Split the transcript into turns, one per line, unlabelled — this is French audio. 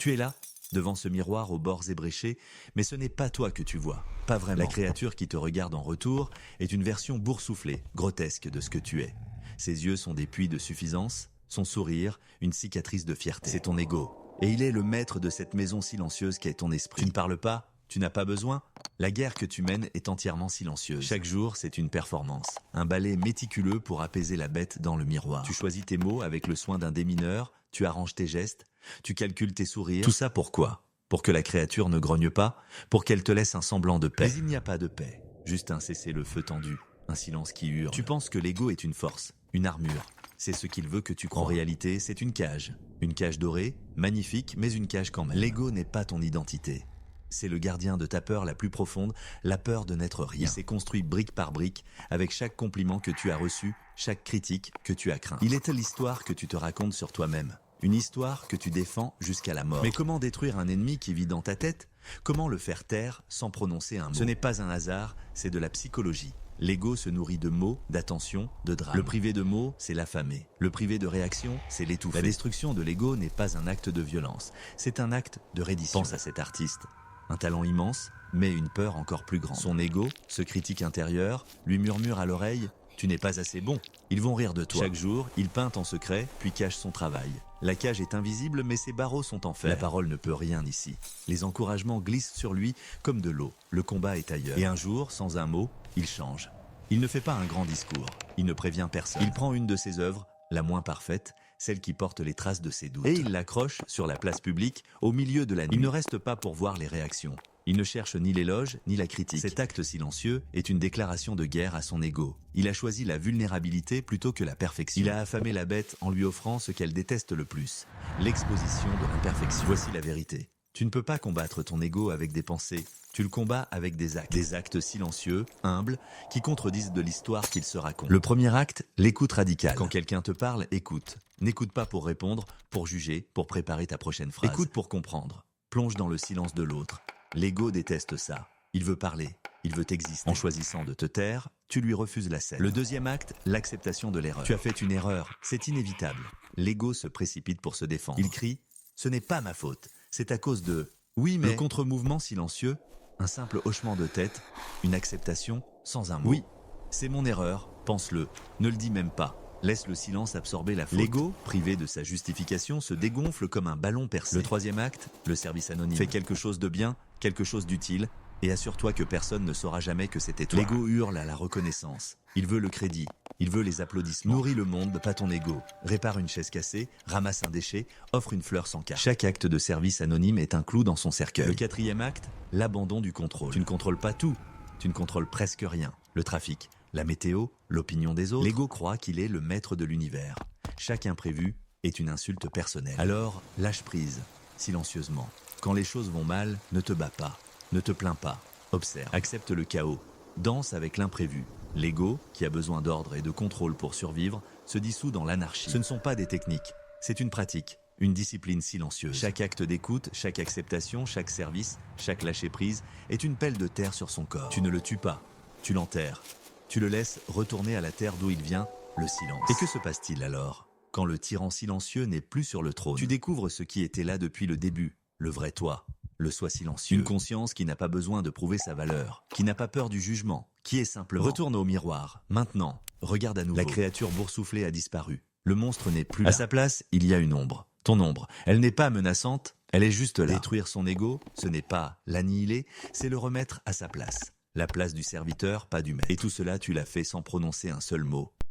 Tu es là, devant ce miroir aux bords ébréchés, mais ce n'est pas toi que tu vois. Pas vraiment. La créature qui te regarde en retour est une version boursouflée, grotesque de ce que tu es. Ses yeux sont des puits de suffisance, son sourire, une cicatrice de fierté. C'est ton ego. Et il est le maître de cette maison silencieuse qu'est ton esprit. Tu ne parles pas, tu n'as pas besoin. La guerre que tu mènes est entièrement silencieuse. Chaque jour, c'est une performance. Un ballet méticuleux pour apaiser la bête dans le miroir. Tu choisis tes mots avec le soin d'un démineur, tu arranges tes gestes, tu calcules tes sourires. Tout ça pourquoi ? Pour que la créature ne grogne pas, pour qu'elle te laisse un semblant de paix. Mais il n'y a pas de paix, juste un cessez-le-feu tendu, un silence qui hurle. Tu penses que l'ego est une force, une armure. C'est ce qu'il veut que tu crois. En réalité, c'est une cage. Une cage dorée, magnifique, mais une cage quand même. L'ego n'est pas ton identité. C'est le gardien de ta peur la plus profonde, la peur de n'être rien. Il s'est construit brique par brique, avec chaque compliment que tu as reçu, chaque critique que tu as craint. Il est l'histoire que tu te racontes sur toi-même. Une histoire que tu défends jusqu'à la mort. Mais comment détruire un ennemi qui vit dans ta tête ? Comment le faire taire sans prononcer un mot ? Ce n'est pas un hasard, c'est de la psychologie. L'ego se nourrit de mots, d'attention, de drame. Le privé de mots, c'est l'affamer. Le privé de réaction, c'est l'étouffer. La destruction de l'ego n'est pas un acte de violence, c'est un acte de reddition. Pense à cet artiste. Un talent immense, mais une peur encore plus grande. Son ego, ce critique intérieur, lui murmure à l'oreille « Tu n'es pas assez bon, ils vont rire de toi ». Chaque jour, il peint en secret, puis cache son travail. La cage est invisible, mais ses barreaux sont en fer. La parole ne peut rien ici. Les encouragements glissent sur lui comme de l'eau. Le combat est ailleurs. Et un jour, sans un mot, il change. Il ne fait pas un grand discours. Il ne prévient personne. Il prend une de ses œuvres, la moins parfaite, celle qui porte les traces de ses doutes. Et il l'accroche sur la place publique, au milieu de la nuit. Il ne reste pas pour voir les réactions. Il ne cherche ni l'éloge, ni la critique. Cet acte silencieux est une déclaration de guerre à son ego. Il a choisi la vulnérabilité plutôt que la perfection. Il a affamé la bête en lui offrant ce qu'elle déteste le plus, l'exposition de l'imperfection. Voici la vérité. Tu ne peux pas combattre ton ego avec des pensées. Tu le combats avec des actes. Des actes silencieux, humbles, qui contredisent de l'histoire qu'il se raconte. Le premier acte, l'écoute radicale. Quand quelqu'un te parle, écoute. N'écoute pas pour répondre, pour juger, pour préparer ta prochaine phrase. Écoute pour comprendre. Plonge dans le silence de l'autre. L'ego déteste ça. Il veut parler. Il veut exister. En choisissant de te taire, tu lui refuses la scène. Le deuxième acte, l'acceptation de l'erreur. Tu as fait une erreur. C'est inévitable. L'ego se précipite pour se défendre. Il crie « Ce n'est pas ma faute. C'est à cause de… » Oui, mais… Le contre-mouvement silencieux, un simple hochement de tête, une acceptation sans un mot. Oui, c'est mon erreur, pense-le. Ne le dis même pas. Laisse le silence absorber la faute. L'ego, privé de sa justification, se dégonfle comme un ballon percé. Le troisième acte, le service anonyme. Fais quelque chose de bien, quelque chose d'utile, et assure-toi que personne ne saura jamais que c'était toi. L'ego hurle à la reconnaissance. Il veut le crédit. Il veut les applaudissements. Nourris le monde, pas ton ego. Répare une chaise cassée, ramasse un déchet, offre une fleur sans carte. Chaque acte de service anonyme est un clou dans son cercueil. Le quatrième acte, l'abandon du contrôle. Tu ne contrôles pas tout. Tu ne contrôles presque rien. Le trafic, la météo, l'opinion des autres. L'ego croit qu'il est le maître de l'univers. Chaque imprévu est une insulte personnelle. Alors, lâche prise, silencieusement. Quand les choses vont mal, ne te bats pas. Ne te plains pas. Observe. Accepte le chaos. Danse avec l'imprévu. L'ego, qui a besoin d'ordre et de contrôle pour survivre, se dissout dans l'anarchie. Ce ne sont pas des techniques. C'est une pratique. Une discipline silencieuse. Chaque acte d'écoute, chaque acceptation, chaque service, chaque lâcher-prise est une pelle de terre sur son corps. Tu ne le tues pas. Tu l'enterres. Tu le laisses retourner à la terre d'où il vient, le silence. Et que se passe-t-il alors ? Quand le tyran silencieux n'est plus sur le trône, tu découvres ce qui était là depuis le début, le vrai toi, le soi silencieux. Une conscience qui n'a pas besoin de prouver sa valeur, qui n'a pas peur du jugement, qui est simplement… Retourne au miroir, maintenant, regarde à nouveau. La créature boursouflée a disparu. Le monstre n'est plus là. À sa place, il y a une ombre. Ton ombre. Elle n'est pas menaçante, elle est juste là. Détruire son ego, ce n'est pas l'annihiler, c'est le remettre à sa place. La place du serviteur, pas du maître. Et tout cela, tu l'as fait sans prononcer un seul mot.